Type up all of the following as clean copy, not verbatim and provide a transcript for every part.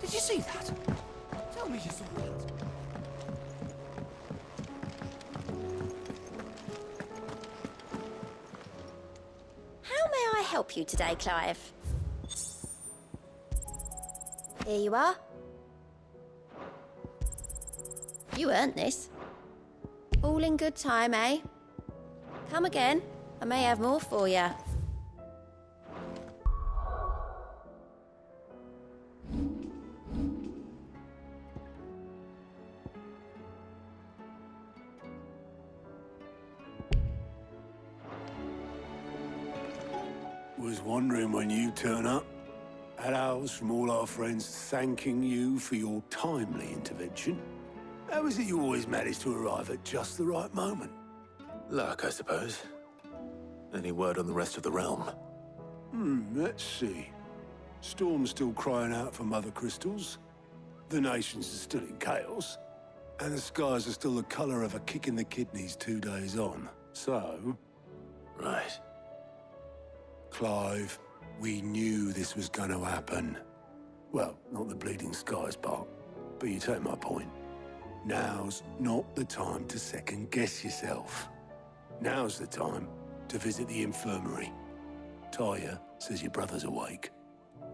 Did you see that? Tell me you saw that. How may I help you today, Clive? Here you are. You earned this. All in good time, eh? Come again. I may have more for you. Was wondering when you turn up. Had ours from all our friends thanking you for your timely intervention. How is it you always manage to arrive at just the right moment? Luck, I suppose. Any word on the rest of the realm? Let's see. Storm's still crying out for mother crystals. The nations are still in chaos. And the skies are still the color of a kick in the kidneys 2 days on. So... Right. Clive, we knew this was going to happen. Well, not the bleeding skies part, but you take my point. Now's not the time to second-guess yourself. Now's the time to visit the infirmary. Talia says your brother's awake.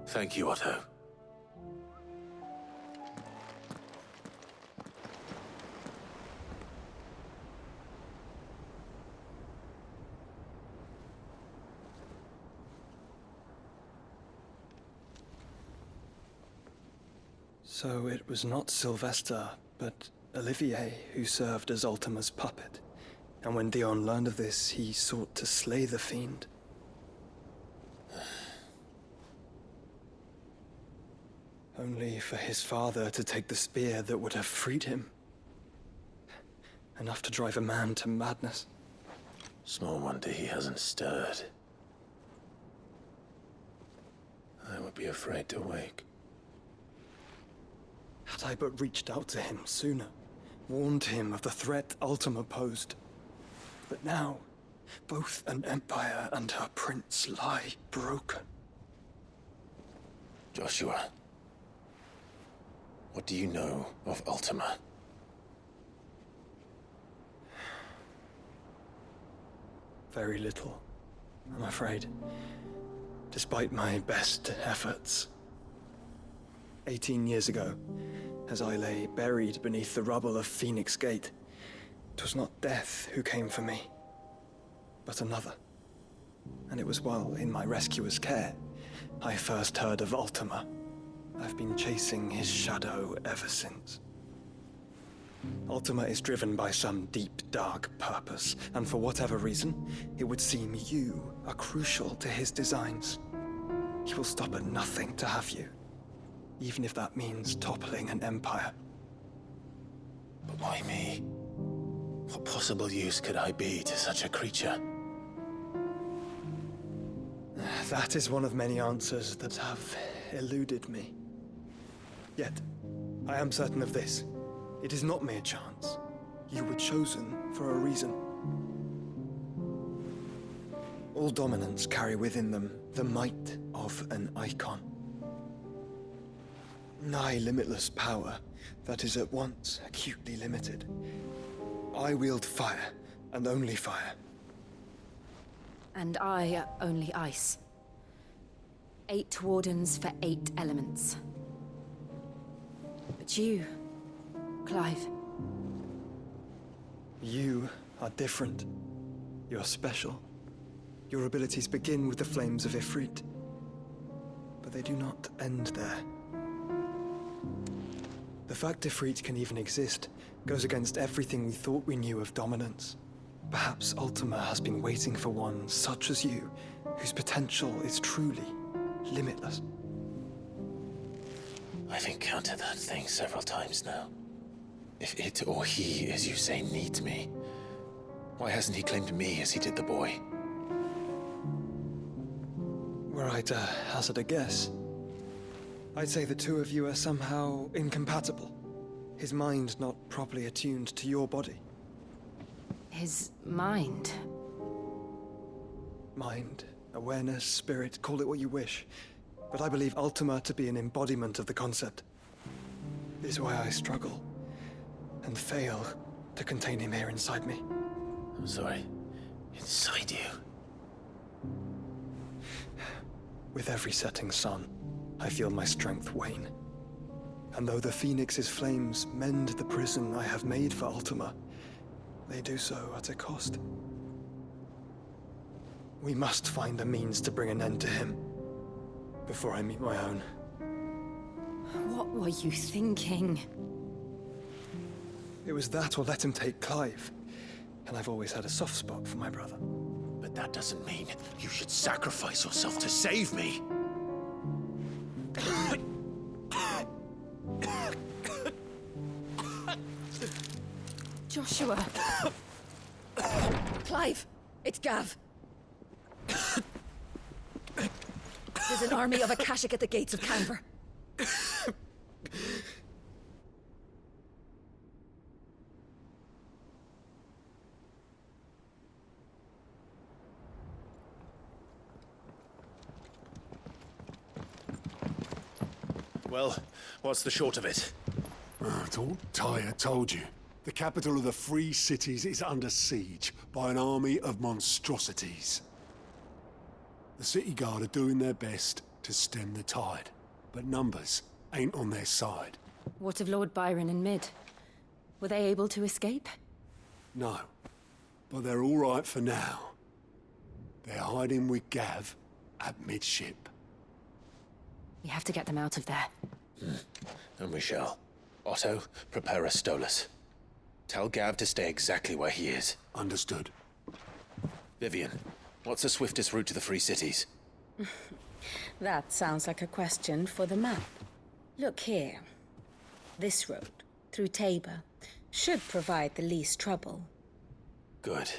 Thank you, Otto. So it was not Sylvester, but Olivier who served as Ultima's puppet. And when Dion learned of this, he sought to slay the fiend. Only for his father to take the spear that would have freed him. Enough to drive a man to madness. Small wonder he hasn't stirred. I would be afraid to wake. Had I but reached out to him sooner, warned him of the threat Ultima posed. But now, both an empire and her prince lie broken. Joshua, what do you know of Ultima? Very little, I'm afraid. Despite my best efforts. 18 years ago, as I lay buried beneath the rubble of Phoenix Gate, 'twas not death who came for me, but another. And it was while in my rescuer's care, I first heard of Ultima. I've been chasing his shadow ever since. Ultima is driven by some deep, dark purpose, and for whatever reason, it would seem you are crucial to his designs. He will stop at nothing to have you, even if that means toppling an empire. But why me? What possible use could I be to such a creature? That is one of many answers that have eluded me. Yet, I am certain of this. It is not mere chance. You were chosen for a reason. All dominants carry within them the might of an icon. Nigh limitless power that is at once acutely limited. I wield fire, and only fire. And I only ice. 8 wardens for 8 elements. But you, Clive. You are different. You're special. Your abilities begin with the flames of Ifrit. But they do not end there. The fact Ifrit can even exist goes against everything we thought we knew of dominance. Perhaps Ultima has been waiting for one such as you, whose potential is truly limitless. I've encountered that thing several times now. If it or he, as you say, needs me, why hasn't he claimed me as he did the boy? Were I to hazard a guess, I'd say the two of you are somehow incompatible. His mind not properly attuned to your body. His mind. Mind, awareness, spirit, call it what you wish. But I believe Ultima to be an embodiment of the concept. is why I struggle and fail to contain him here inside me. I'm sorry. Inside you? With every setting sun, I feel my strength wane. And though the Phoenix's flames mend the prison I have made for Ultima, they do so at a cost. We must find a means to bring an end to him before I meet my own. What were you thinking? It was that or let him take Clive. And I've always had a soft spot for my brother. But that doesn't mean you should sacrifice yourself to save me. Joshua. Clive, it's Gav. There's an army of Akashic at the gates of Canver. Well, what's the short of it? It's all Tyre told you. The capital of the Free Cities is under siege by an army of monstrosities. The City Guard are doing their best to stem the tide, but numbers ain't on their side. What of Lord Byron and Mid? Were they able to escape? No, but they're all right for now. They're hiding with Gav at midship. We have to get them out of there. And we shall. Otto, prepare a Stolas. Tell Gav to stay exactly where he is. Understood. Vivian, what's the swiftest route to the Free Cities? That sounds like a question for the map. Look here. This road, through Tabor, should provide the least trouble. Good.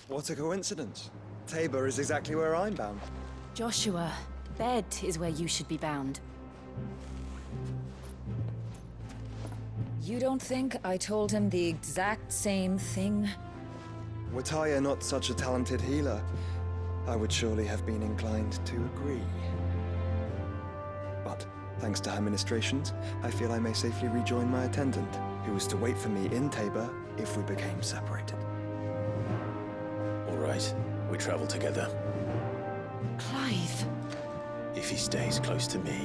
What a coincidence. Tabor is exactly where I'm bound. Joshua, bed is where you should be bound. You don't think I told him the exact same thing? Were Tyre not such a talented healer, I would surely have been inclined to agree. But, thanks to her ministrations, I feel I may safely rejoin my attendant, who was to wait for me in Tabor if we became separated. All right, we travel together. Clive! If he stays close to me,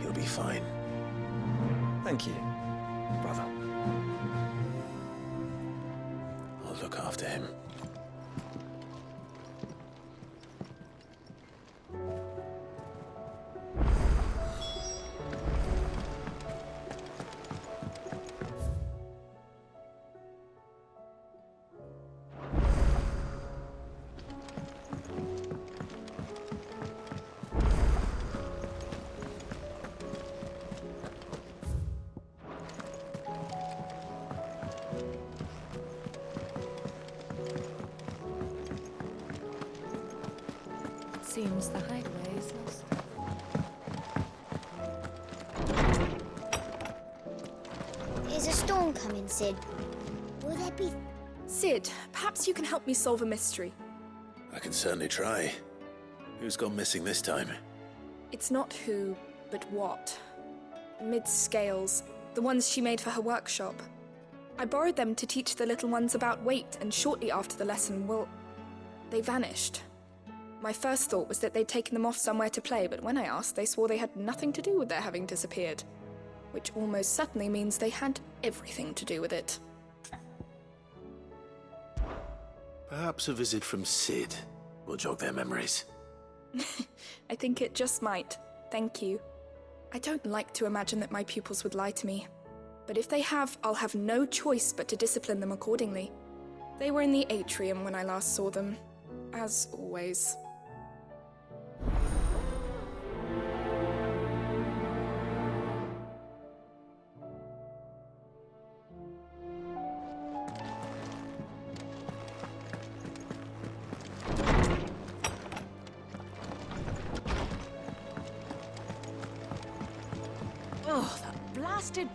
he'll be fine. Thank you, brother. I'll look after him. Seems the hideaway is lost. Is a storm coming, Sid? Will there be... Sid, perhaps you can help me solve a mystery. I can certainly try. Who's gone missing this time? It's not who, but what. Mid's scales, the ones she made for her workshop. I borrowed them to teach the little ones about weight, and shortly after the lesson, well, they vanished. My first thought was that they'd taken them off somewhere to play, but when I asked, they swore they had nothing to do with their having disappeared. Which almost certainly means they had everything to do with it. Perhaps a visit from Sid will jog their memories. I think it just might. Thank you. I don't like to imagine that my pupils would lie to me. But if they have, I'll have no choice but to discipline them accordingly. They were in the atrium when I last saw them, as always. Oh, that blasted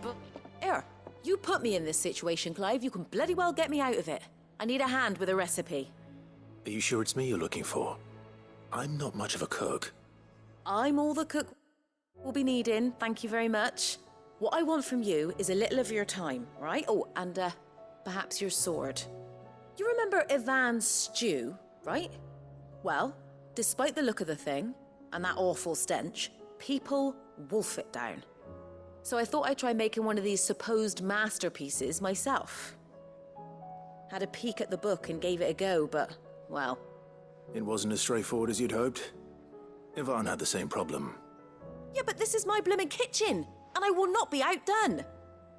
Here, you put me in this situation, Clive. You can bloody well get me out of it. I need a hand with a recipe. Are you sure it's me you're looking for? I'm not much of a cook. I'm all the cook we'll be needing, thank you very much. What I want from you is a little of your time, right? Oh, and perhaps your sword. You remember Ivan's stew, right? Well, despite the look of the thing, and that awful stench, people wolf it down. So I thought I'd try making one of these supposed masterpieces myself. Had a peek at the book and gave it a go, but, well... It wasn't as straightforward as you'd hoped. Ivan had the same problem. Yeah, but this is my blimmin' kitchen, and I will not be outdone.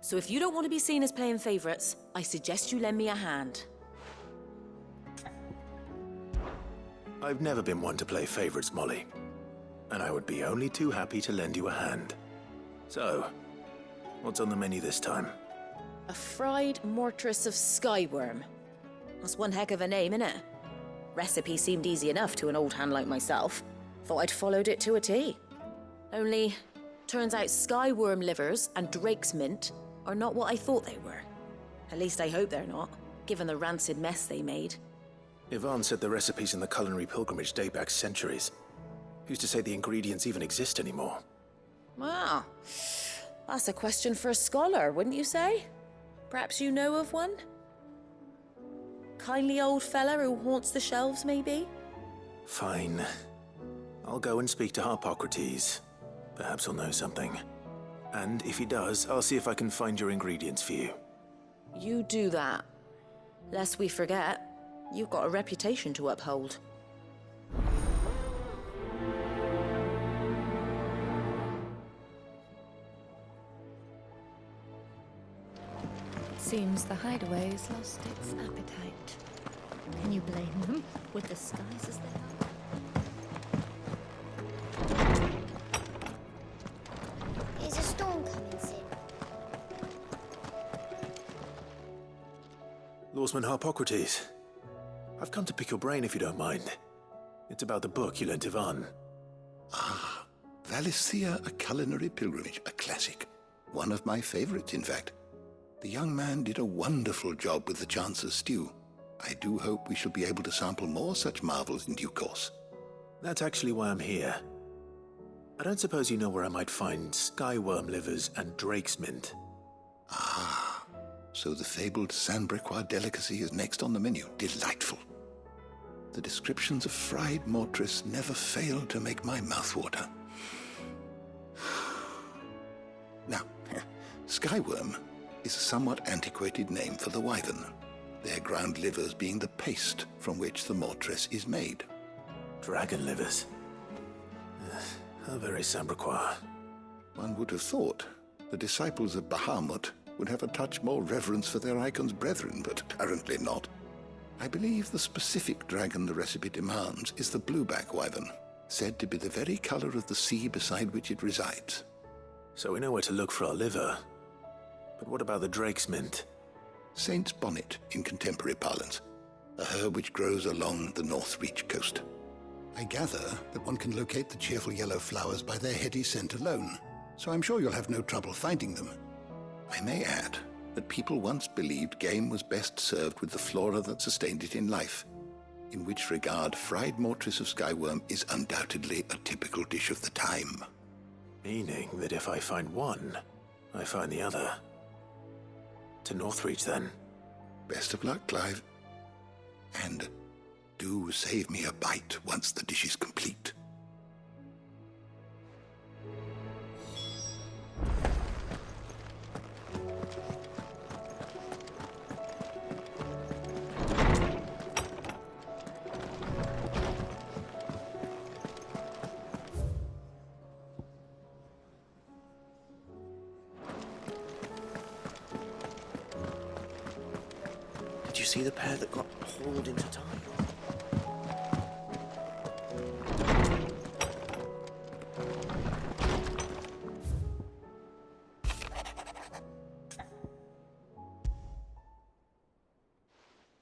So if you don't want to be seen as playing favourites, I suggest you lend me a hand. I've never been one to play favorites, Molly. And I would be only too happy to lend you a hand. So, what's on the menu this time? A fried mortress of skyworm. That's one heck of a name, innit? Recipe seemed easy enough to an old hand like myself. Thought I'd followed it to a T. Only, turns out skyworm livers and drake's mint are not what I thought they were. At least I hope they're not, given the rancid mess they made. Ivan said the recipes in the culinary pilgrimage date back centuries. Who's to say the ingredients even exist anymore? Wow. That's a question for a scholar, wouldn't you say? Perhaps you know of one? Kindly old fella who haunts the shelves, maybe? Fine. I'll go and speak to Harpocrates. Perhaps he'll know something. And if he does, I'll see if I can find your ingredients for you. You do that. Lest we forget, you've got a reputation to uphold. Seems the hideaway's lost its appetite. Can you blame them, with the skies as they are? Is a storm coming, Sid? Lawsman Harpocrates. I've come to pick your brain if you don't mind. It's about the book you lent Ivan. Ah, Valisthea, a culinary pilgrimage, a classic. One of my favorites, in fact. The young man did a wonderful job with the Chance's stew. I do hope we shall be able to sample more such marvels in due course. That's actually why I'm here. I don't suppose you know where I might find skyworm livers and drake's mint. Ah, so the fabled Sandbrequois delicacy is next on the menu. Delightful. The descriptions of fried mortress never fail to make my mouth water. Now, skyworm is a somewhat antiquated name for the wyvern, their ground livers being the paste from which the mortress is made. Dragon livers. How very Sandbrequois. One would have thought the disciples of Bahamut would have a touch more reverence for their icon's brethren, but apparently not. I believe the specific dragon the recipe demands is the blueback wyvern, said to be the very color of the sea beside which it resides. So we know where to look for our liver. But what about the drake's mint? Saint's bonnet in contemporary parlance, a herb which grows along the North Reach coast. I gather that one can locate the cheerful yellow flowers by their heady scent alone, so I'm sure you'll have no trouble finding them. I may add that people once believed game was best served with the flora that sustained it in life, in which regard fried mortress of skyworm is undoubtedly a typical dish of the time. Meaning that if I find one, I find the other. To Northreach, then. Best of luck, Clive. And do save me a bite once the dish is complete. Did you see the pair that got hauled into time?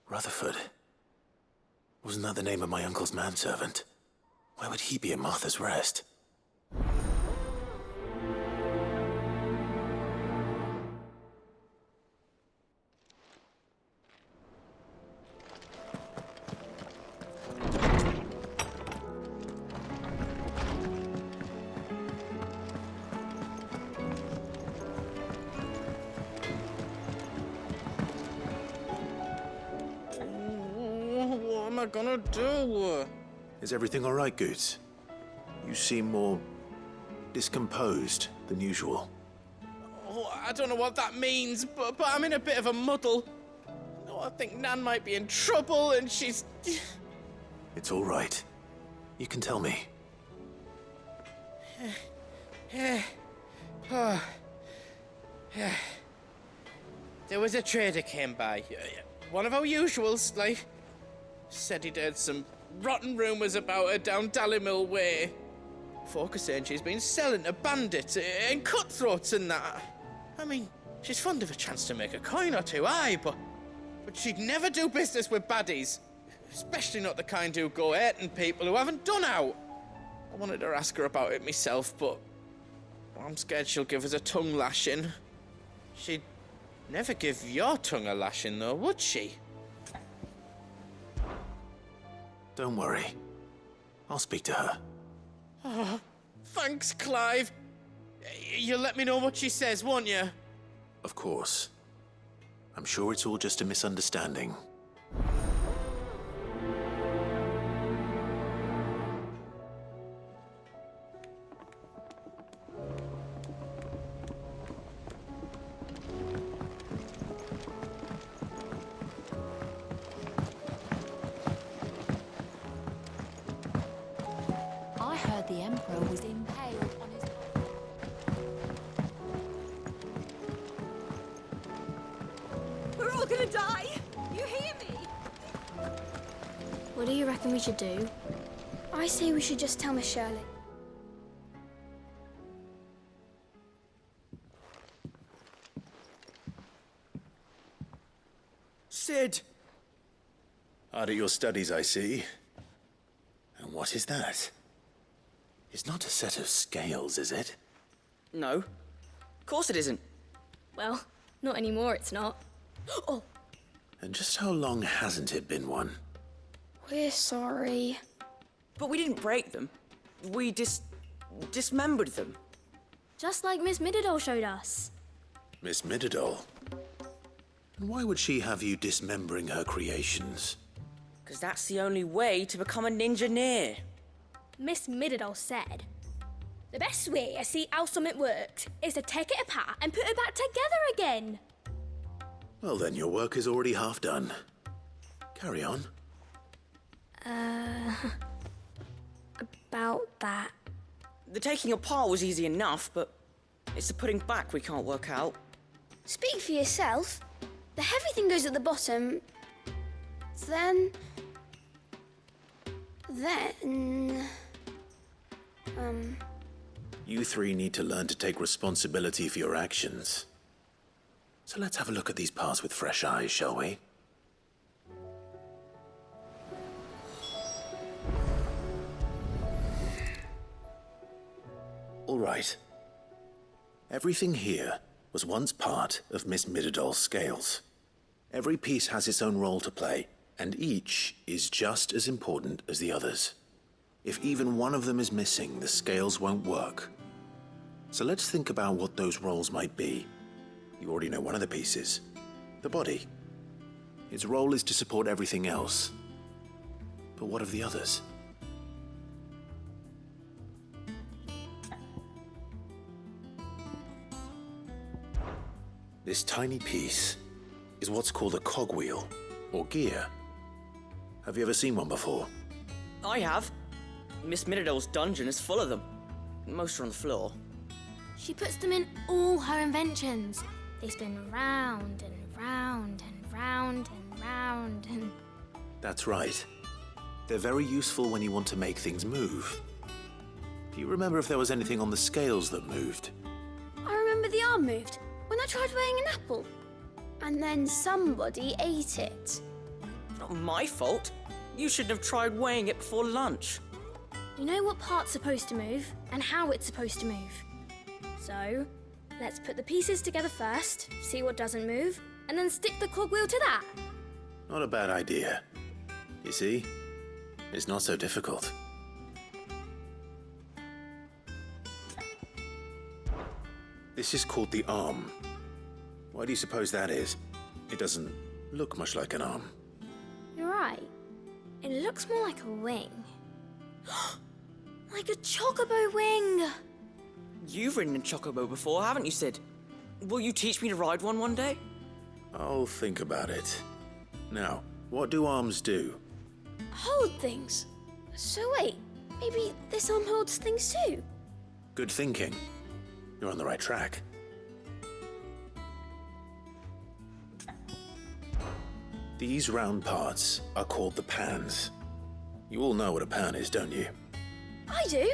Rutherford. Wasn't that the name of my uncle's manservant? Why would he be at Martha's Rest? I gonna do? Is everything all right, Goots? You seem more discomposed than usual. Oh, I don't know what that means, but I'm in a bit of a muddle. Oh, I think Nan might be in trouble, and she's... It's all right. You can tell me. There was a trader came by. One of our usuals, like... Said he'd heard some rotten rumours about her down Dallymill Way. Folk are saying she's been selling to bandits and cutthroats and that. I mean, she's fond of a chance to make a coin or two, aye, but she'd never do business with baddies. Especially not the kind who go hurting people who haven't done out. I wanted to ask her about it myself, but I'm scared she'll give us a tongue lashing. She'd never give your tongue a lashing, though, would she? Don't worry. I'll speak to her. Oh, thanks, Clive. You'll let me know what she says, won't you? Of course. I'm sure it's all just a misunderstanding. I heard the Emperor was impaled on his... We're all gonna die! You hear me? What do you reckon we should do? I say we should just tell Miss Shirley. Sid! Hard at your studies, I see. And what is that? It's not a set of scales, is it? No. Of course it isn't. Well, not anymore, it's not. Oh! And just how long hasn't it been one? We're sorry. But we didn't break them. We dismembered them. Just like Miss Mididol showed us. Miss Mididol? And why would she have you dismembering her creations? Because that's the only way to become a ninja-neer. Miss Mididol said, the best way to see how something works is to take it apart and put it back together again. Well then, your work is already half done. Carry on. About that. The taking apart was easy enough, but it's the putting back we can't work out. Speak for yourself. The heavy thing goes at the bottom. Then... You three need to learn to take responsibility for your actions. So let's have a look at these parts with fresh eyes, shall we? All right. Everything here was once part of Miss Mididol's scales. Every piece has its own role to play, and each is just as important as the others. If even one of them is missing, the scales won't work. So let's think about what those roles might be. You already know one of the pieces, the body. Its role is to support everything else. But what of the others? This tiny piece is what's called a cogwheel, or gear. Have you ever seen one before? I have. Miss Mididol's dungeon is full of them. Most are on the floor. She puts them in all her inventions. They spin round and round and round and round and... That's right. They're very useful when you want to make things move. Do you remember if there was anything on the scales that moved? I remember the arm moved when I tried weighing an apple. And then somebody ate it. It's not my fault. You shouldn't have tried weighing it before lunch. You know what part's supposed to move and how it's supposed to move. So, let's put the pieces together first, see what doesn't move, and then stick the cogwheel to that. Not a bad idea. You see? It's not so difficult. This is called the arm. Why do you suppose that is? It doesn't look much like an arm. You're right. It looks more like a wing. Like a chocobo wing! You've ridden a chocobo before, haven't you, Sid? Will you teach me to ride one day? I'll think about it. Now, what do arms do? Hold things. So wait, maybe this arm holds things too? Good thinking. You're on the right track. These round parts are called the pans. You all know what a pan is, don't you? I do.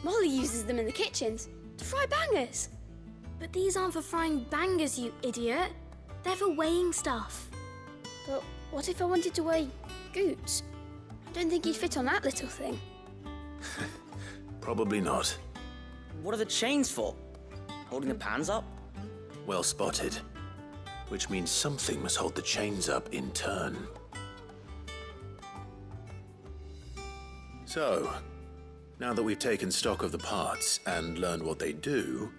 Molly uses them in the kitchens to fry bangers. But these aren't for frying bangers, you idiot. They're for weighing stuff. But what if I wanted to weigh Goots? I don't think he'd fit on that little thing. Probably not. What are the chains for? Holding the pans up? Well spotted. Which means something must hold the chains up in turn. So, now that we've taken stock of the parts and learned what they do,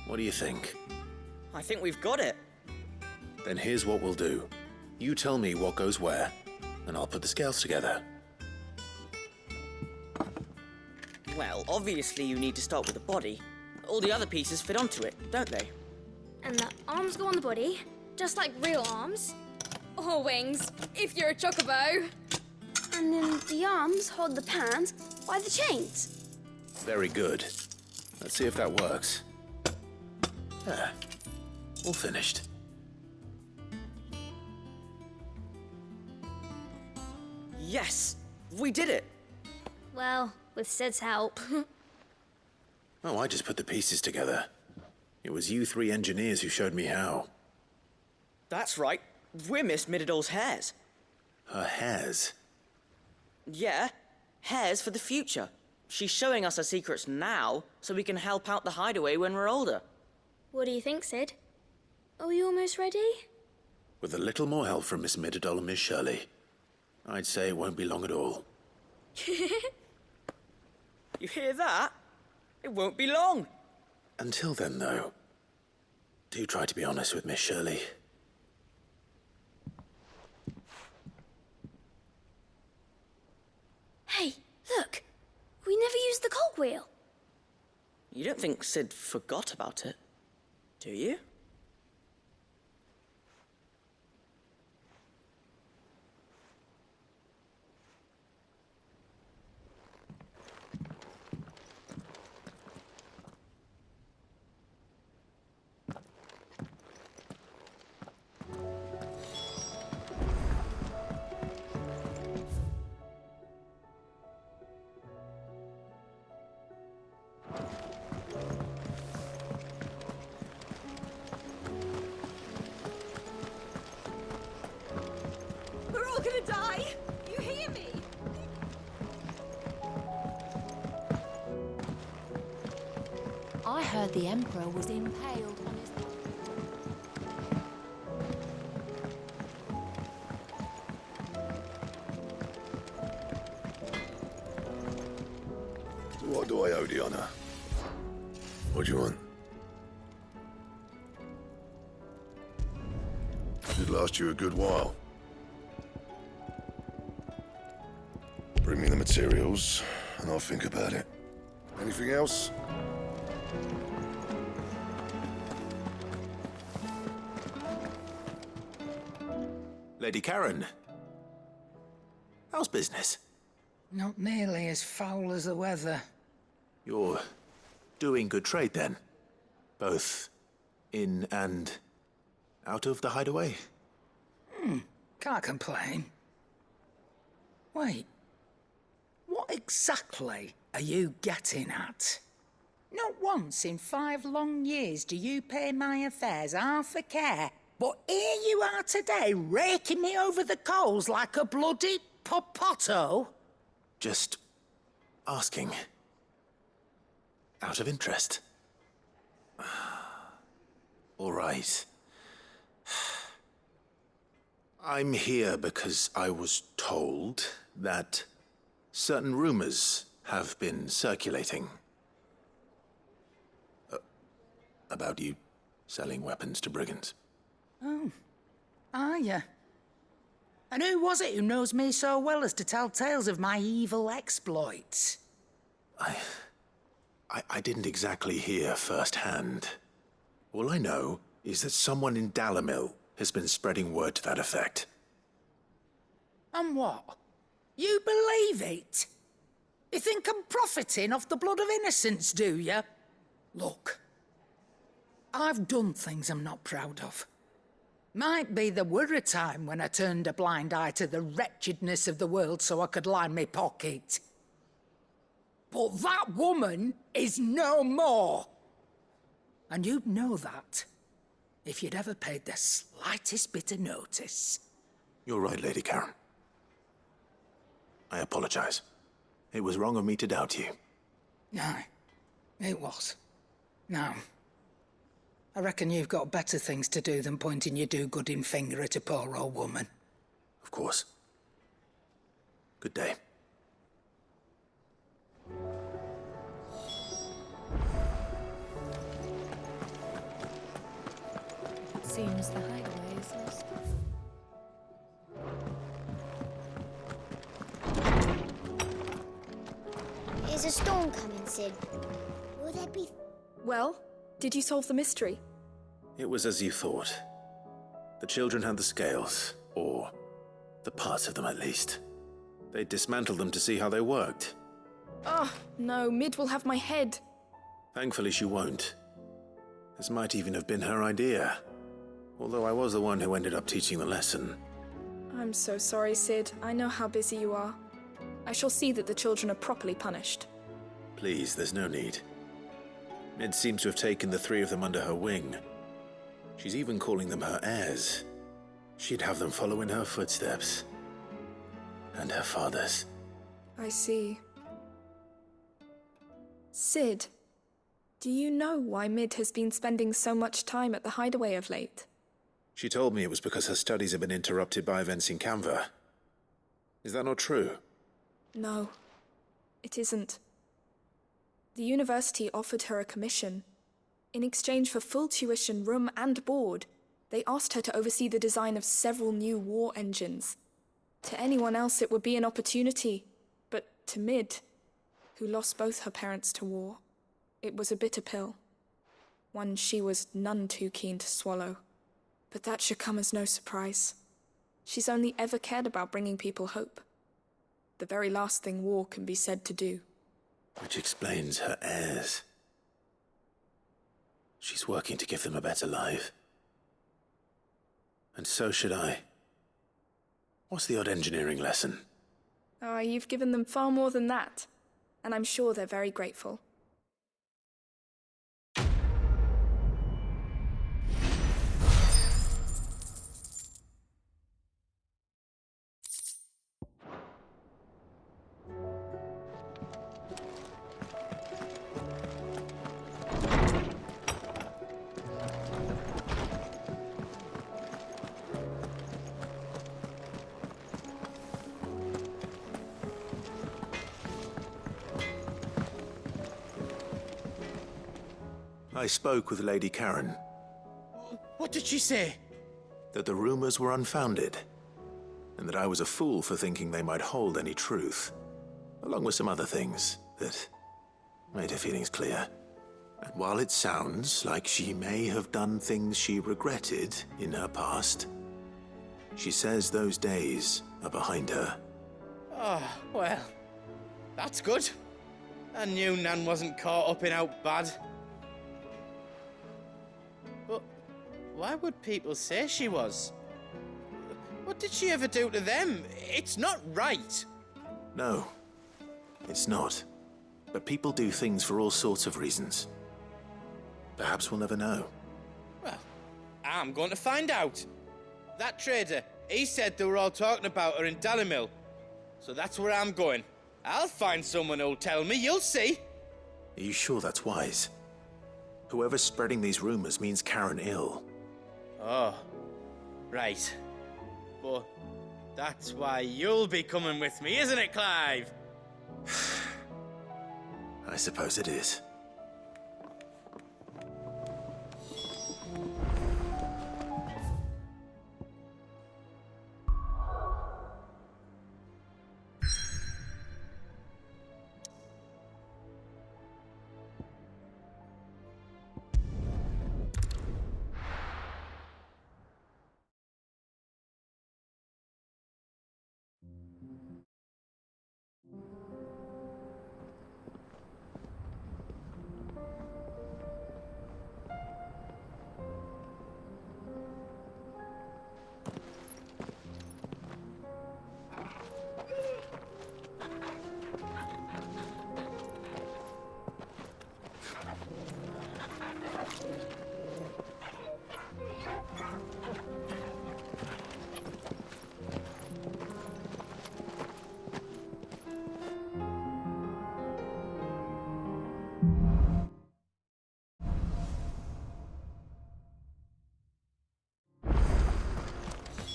what do you think? I think we've got it. Then here's what we'll do. You tell me what goes where, and I'll put the scales together. Well, obviously you need to start with the body. All the other pieces fit onto it, don't they? And the arms go on the body, just like real arms. Or wings, if you're a chocobo. And then the arms hold the pans by the chains. Very good. Let's see if that works. There. All finished. Yes! We did it! Well, with Sid's help. Oh, I just put the pieces together. It was you three engineers who showed me how. That's right. We're Miss Mididol's hairs. Her hairs? Yeah, hairs for the future. She's showing us her secrets now, so we can help out the hideaway when we're older. What do you think, Sid? Are we almost ready? With a little more help from Miss Mididol and Miss Shirley, I'd say it won't be long at all. You hear that? It won't be long. Until then, though, do try to be honest with Miss Shirley. Hey, look! We never used the cogwheel. You don't think Sid forgot about it, do you? We're all gonna die! You hear me? I heard the Emperor was impaled on his... What do I owe the honor? What do you want? Should last you a good while. Bring me the materials, and I'll think about it. Anything else? Lady Karen, how's business? Not nearly as foul as the weather. You're doing good trade, then? Both in and out of the hideaway? Can't complain. Wait. What exactly are you getting at? Not once in 5 long years do you pay my affairs half a care, but here you are today, raking me over the coals like a bloody popoto? Just asking. Out of interest. All right. I'm here because I was told that certain rumors have been circulating. About you selling weapons to brigands. Oh, are ya? And who was it who knows me so well as to tell tales of my evil exploits? I didn't exactly hear firsthand. All I know is that someone in Dalimil has been spreading word to that effect. And what? You believe it? You think I'm profiting off the blood of innocents, do you? Look, I've done things I'm not proud of. Might be there were a time when I turned a blind eye to the wretchedness of the world so I could line my pocket. But that woman is no more. And you'd know that if you'd ever paid the slightest bit of notice. You're right, Lady Karen. I apologize. It was wrong of me to doubt you. No, it was. No. I reckon you've got better things to do than pointing your do-gooding finger at a poor old woman. Of course. Good day. Seems the hideaway is lost. Is a storm coming, Sid? Will there be... Well, did you solve the mystery? It was as you thought. The children had the scales, or the parts of them at least. They dismantled them to see how they worked. Oh, no, Mid will have my head. Thankfully she won't. This might even have been her idea. Although I was the one who ended up teaching the lesson. I'm so sorry, Sid. I know how busy you are. I shall see that the children are properly punished. Please, there's no need. Mid seems to have taken the three of them under her wing. She's even calling them her heirs. She'd have them follow in her footsteps. And her father's. I see. Sid, do you know why Mid has been spending so much time at the hideaway of late? She told me it was because her studies have been interrupted by events in Canva. Is that not true? No, it isn't. The university offered her a commission. In exchange for full tuition, room and board, they asked her to oversee the design of several new war engines. To anyone else it would be an opportunity, but to Mid, who lost both her parents to war, it was a bitter pill. One she was none too keen to swallow. But that should come as no surprise. She's only ever cared about bringing people hope. The very last thing war can be said to do. Which explains her heirs. She's working to give them a better life. And so should I. What's the odd engineering lesson? Ah, you've given them far more than that. And I'm sure they're very grateful. I spoke with Lady Karen. What did she say? That the rumors were unfounded, and that I was a fool for thinking they might hold any truth, along with some other things that made her feelings clear. And while it sounds like she may have done things she regretted in her past, she says those days are behind her. Oh, well, that's good. I knew Nan wasn't caught up in out bad. But why would people say she was? What did she ever do to them? It's not right. No, it's not. But people do things for all sorts of reasons. Perhaps we'll never know. Well, I'm going to find out. That trader, he said they were all talking about her in Dalimil. So that's where I'm going. I'll find someone who'll tell me, you'll see. Are you sure that's wise? Whoever's spreading these rumors means Karen ill. Oh, right. But that's why you'll be coming with me, isn't it, Clive? I suppose it is.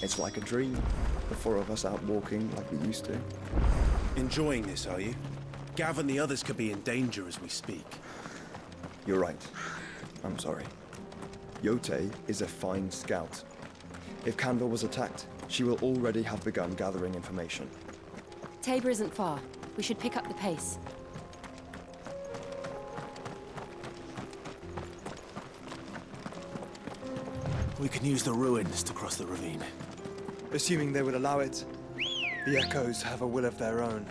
It's like a dream. The four of us out walking like we used to. Enjoying this, are you? Gav and the others could be in danger as we speak. You're right. I'm sorry. Yote is a fine scout. If Canville was attacked, she will already have begun gathering information. Tabor isn't far. We should pick up the pace. We can use the ruins to cross the ravine. Assuming they would allow it, the Echoes have a will of their own.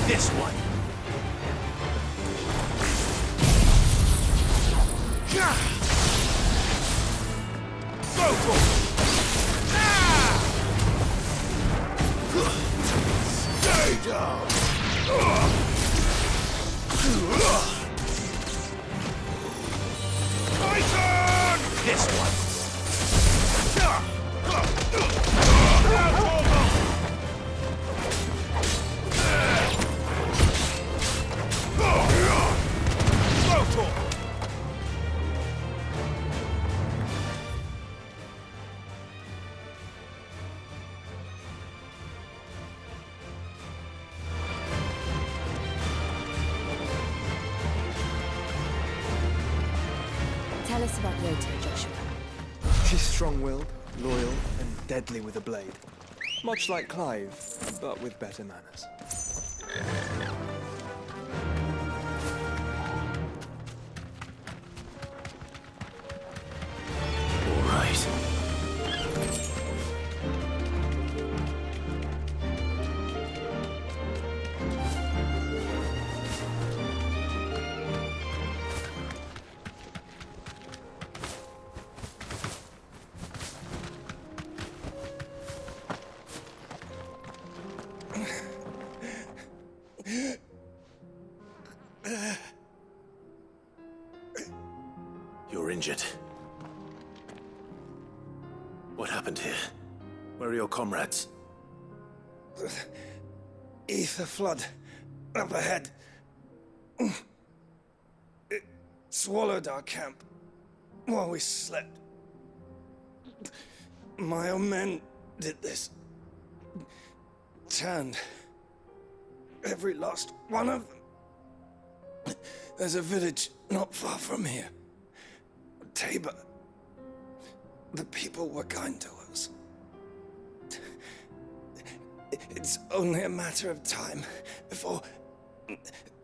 This one. Go for it. Stay down. My turn. This one. Tell us about Yote, Joshua. She's strong-willed, loyal, and deadly with a blade. Much like Clive, but with better manners. All right. You're injured. What happened here? Where are your comrades? Ether flood up ahead. It swallowed our camp while we slept. My own men did this. Turned every last one of them. There's a village not far from here. Tabor. The people were kind to us. It's only a matter of time before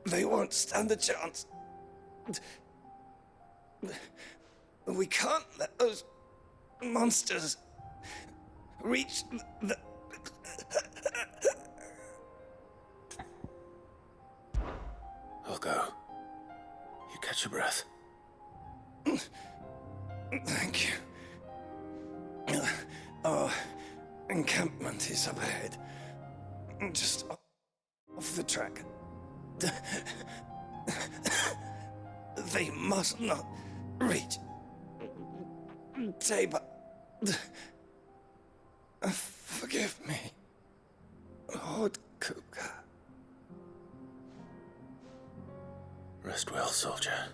they won't stand a chance. We can't let those monsters reach the... I'll go. You catch your breath. Thank you. Our encampment is up ahead. Just off the track. They must not reach Tabor. Forgive me, Lord Cougar. Rest well, soldier.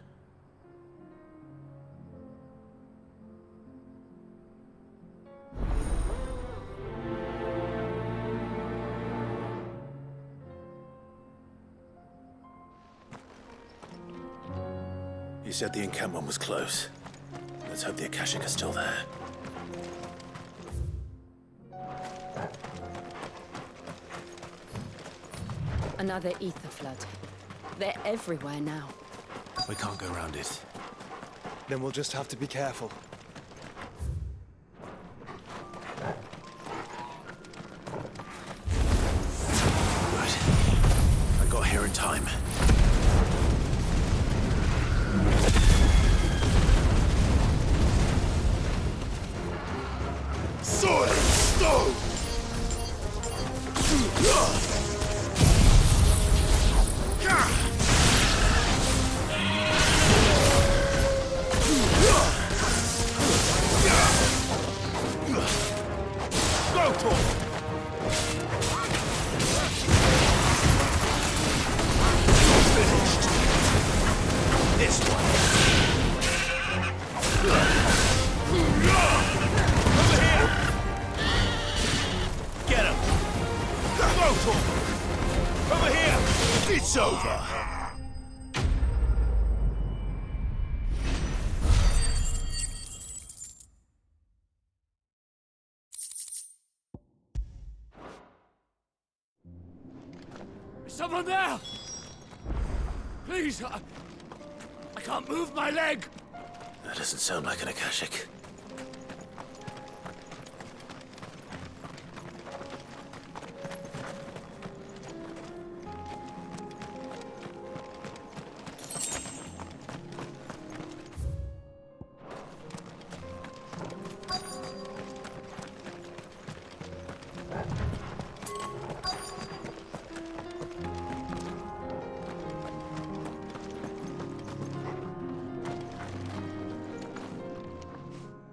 You said the encampment was close. Let's hope the Akashic are still there. Another ether flood. They're everywhere now. We can't go around it. Then we'll just have to be careful. Good. I got here in time. Sword and stone! Go to him! Finished. This one. Over here! Get him! Go to him! Over here! It's over! Is someone there? Please, I can't move my leg. That doesn't sound like an Akashic.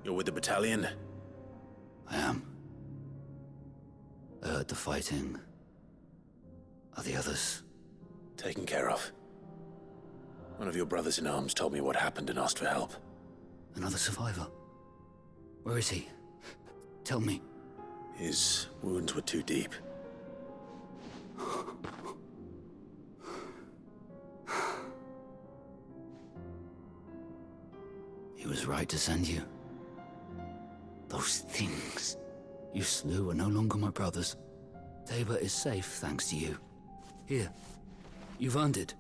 You're with the battalion? I am. I heard the fighting. Are the others? Taken care of. One of your brothers in arms told me what happened and asked for help. Another survivor? Where is he? Tell me. His wounds were too deep. He was right to send you. Those things you slew are no longer my brothers. Tabor is safe thanks to you. Here, you've earned it.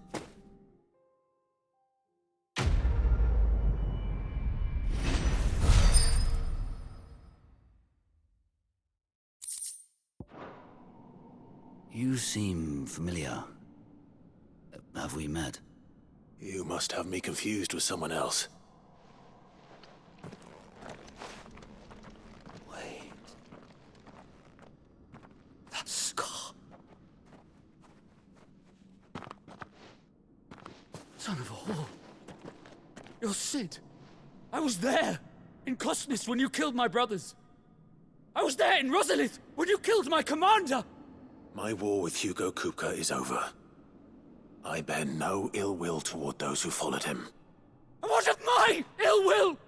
You seem familiar. Have we met? You must have me confused with someone else. That scar. Son of a whore. You're Sid. I was there in Cosnis when you killed my brothers. I was there in Rosalith when you killed my commander. My war with Hugo Kupka is over. I bear no ill will toward those who followed him. And what of my ill will?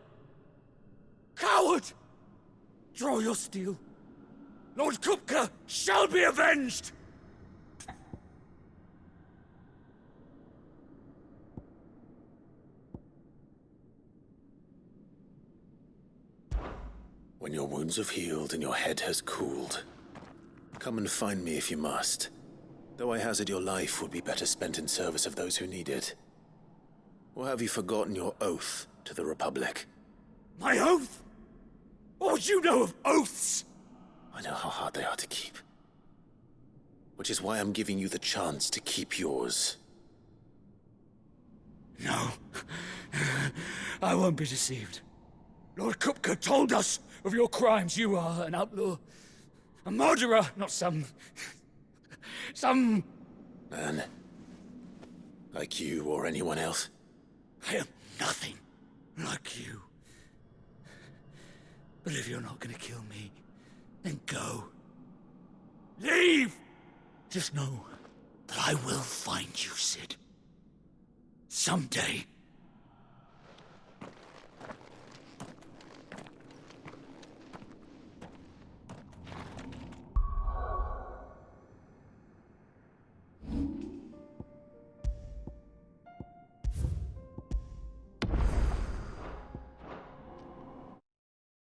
Coward! Draw your steel. Lord Kupka shall be avenged! When your wounds have healed and your head has cooled, come and find me if you must. Though I hazard your life would be better spent in service of those who need it. Or have you forgotten your oath to the Republic? My oath? What would you know of oaths? I know how hard they are to keep. Which is why I'm giving you the chance to keep yours. No. I won't be deceived. Lord Kupka told us of your crimes. You are an outlaw. A murderer, not some man. Like you or anyone else. I am nothing like you. But if you're not gonna kill me, then go. Leave! Just know that I will find you, Sid. Someday.